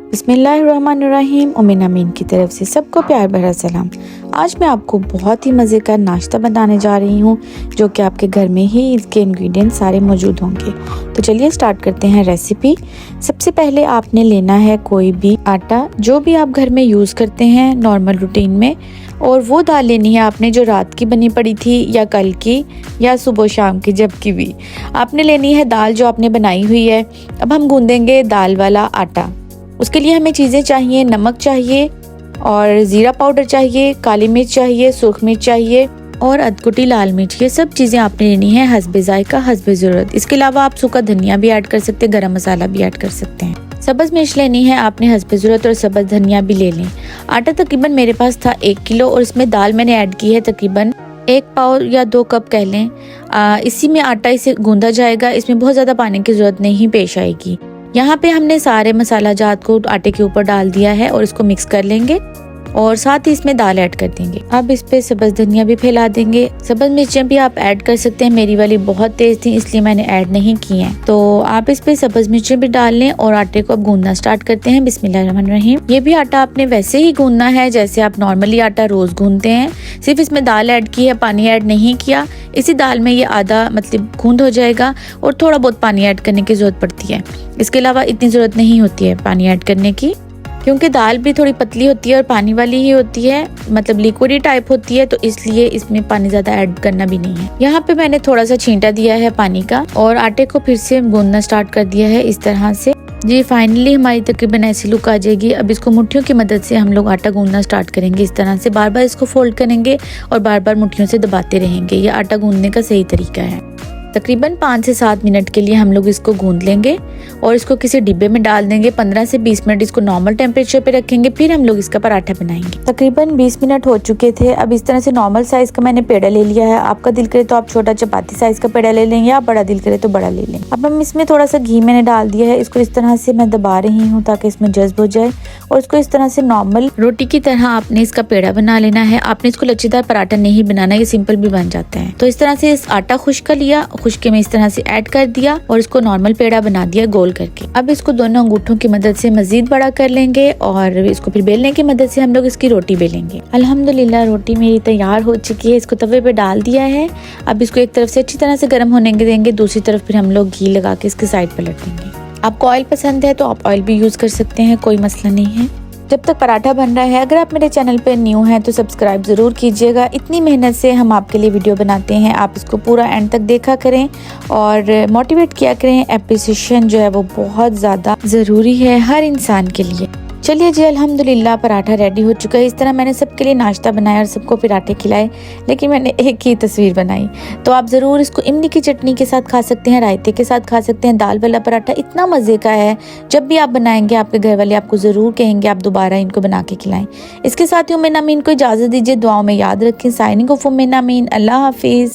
बिस्मिल्लाहिर्रहमानिर्रहीम। उम्मीन अमीन की तरफ से सबको प्यार भरा सलाम। आज मैं आपको बहुत ही मज़े का नाश्ता बनाने जा रही हूँ, जो कि आपके घर में ही इसके इंग्रेडिएंट सारे मौजूद होंगे। तो चलिए स्टार्ट करते हैं रेसिपी। सबसे पहले आपने लेना है कोई भी आटा, जो भी आप घर में यूज़ करते हैं नॉर्मल रूटीन में, और वो दाल लेनी है आपने जो रात की बनी पड़ी थी या कल की या सुबह शाम की, जब की भी आपने लेनी है दाल जो आपने बनाई हुई है। अब हम गूंदेंगे दाल वाला आटा। उसके लिए हमें चीज़ें चाहिए, नमक चाहिए और ज़ीरा पाउडर चाहिए, काली मिर्च चाहिए, सुर्ख मिर्च चाहिए और अधकुटी लाल मिर्च। ये सब चीज़ें आपने लेनी है हस्बे जायका, हस्बे ज़रूरत। इसके अलावा आप सूखा धनिया भी ऐड कर सकते हैं, गरम मसाला भी ऐड कर सकते हैं। सब्ज़ मिर्च लेनी है आपने हस्बे ज़रूरत और सब्ज़ धनिया भी ले लें। आटा तकरीबन मेरे पास था 1 किलो और इसमें दाल मैंने ऐड की है तकरीबन 1 पाव या 2 कप कह लें। इसी में आटा इसे गूंदा जाएगा, इसमें बहुत ज़्यादा पानी की ज़रूरत नहीं पेश आएगी। यहाँ पे हमने सारे मसाला जात को आटे के ऊपर डाल दिया है और इसको मिक्स कर लेंगे और साथ ही इसमें दाल ऐड कर देंगे। अब इस पे सब्ज़ धनिया भी फैला देंगे। सब्ज़ मिर्चें भी आप ऐड कर सकते हैं, मेरी वाली बहुत तेज थी इसलिए मैंने ऐड नहीं की हैं। तो आप इस पे सब्ज़ मिर्चें भी डाल लें और आटे को अब गूंदना स्टार्ट करते हैं। बिस्मिल्लाहिर्रहमानिर्रहीम। ये भी आटा आपने वैसे ही गूंदना है जैसे आप नॉर्मली आटा रोज गूंदते हैं, सिर्फ इसमें दाल ऐड की है, पानी ऐड नहीं किया। इसी दाल में ये आधा मतलब गूंद हो जाएगा और थोड़ा बहुत पानी ऐड करने की जरूरत पड़ती है। इसके अलावा इतनी जरूरत नहीं होती है पानी ऐड करने की, क्योंकि दाल भी थोड़ी पतली होती है और पानी वाली ही होती है, मतलब लिक्विडी टाइप होती है, तो इसलिए इसमें पानी ज्यादा ऐड करना भी नहीं है। यहाँ पे मैंने थोड़ा सा छींटा दिया है पानी का और आटे को फिर से गूंदना स्टार्ट कर दिया है इस तरह से। जी फाइनली हमारी तकरीबन ऐसी लुक आ जाएगी। अब इसको मुट्ठियों की मदद से हम लोग आटा गूंदना स्टार्ट करेंगे। इस तरह से बार बार इसको फोल्ड करेंगे और बार बार मुट्ठियों से दबाते रहेंगे। ये आटा गूंदने का सही तरीका है। तकरीबन 5 से 7 मिनट के लिए हम लोग इसको गूंद लेंगे और इसको किसी डिब्बे में डाल देंगे। 15 से 20 मिनट इसको नॉर्मल टेम्परेचर पे रखेंगे, फिर हम लोग इसका पराठा बनाएंगे। तकरीबन 20 मिनट हो चुके थे। अब इस तरह से नॉर्मल साइज का मैंने पेड़ा ले लिया है। आपका दिल करे तो आप छोटा चपाती साइज का पेड़ा ले लें या बड़ा दिल करे तो बड़ा ले लें। अब हम इसमें थोड़ा सा घी मैंने डाल दिया है। इसको इस तरह से मैं दबा रही हूँ ताकि इसमें जज्ब हो जाए और इसको इस तरह से नॉर्मल रोटी की तरह आपने इसका पेड़ा बना लेना है। आपने इसको लच्छेदार पराठा नहीं बनाना, ये सिंपल भी बन जाता है। तो इस तरह से इस आटा खुश्क लिया, खुश्के में इस तरह से ऐड कर दिया और इसको नॉर्मल पेड़ा बना दिया गोल करके। अब इसको दोनों अंगूठों की मदद से मजीद बड़ा कर लेंगे और इसको फिर बेलने की मदद से हम लोग इसकी रोटी बेलेंगे। अल्हम्दुलिल्लाह रोटी मेरी तैयार हो चुकी है। इसको तवे पे डाल दिया है। अब इसको एक तरफ से अच्छी तरह से गर्म होने देंगे, दूसरी तरफ फिर हम लोग घी लगा के इसके साइड पलट देंगे। आपको ऑयल पसंद है तो आप ऑयल भी यूज कर सकते हैं, कोई मसला नहीं है। जब तक पराठा बन रहा है, अगर आप मेरे चैनल पर न्यू हैं तो सब्सक्राइब ज़रूर कीजिएगा। इतनी मेहनत से हम आपके लिए वीडियो बनाते हैं, आप इसको पूरा एंड तक देखा करें और मोटिवेट किया करें। एप्रिसिएशन जो है वो बहुत ज़्यादा ज़रूरी है हर इंसान के लिए। चलिए जी अल्हम्दुलिल्लाह पराठा रेडी हो चुका है। इस तरह मैंने सबके लिए नाश्ता बनाया और सबको पराठे खिलाए, लेकिन मैंने एक ही तस्वीर बनाई। तो आप ज़रूर इसको इमली की चटनी के साथ खा सकते हैं, रायते के साथ खा सकते हैं। दाल वाला पराठा इतना मज़े का है, जब भी आप बनाएंगे आपके घर वाले आपको ज़रूर कहेंगे आप दोबारा इनको बना के खिलाएं। इसके साथ ही उम्मीन अमीन को इजाज़त दीजिए, दुआओं में याद रखें। साइनिंग ऑफ उम्मीन अमीन। अल्लाह हाफिज़।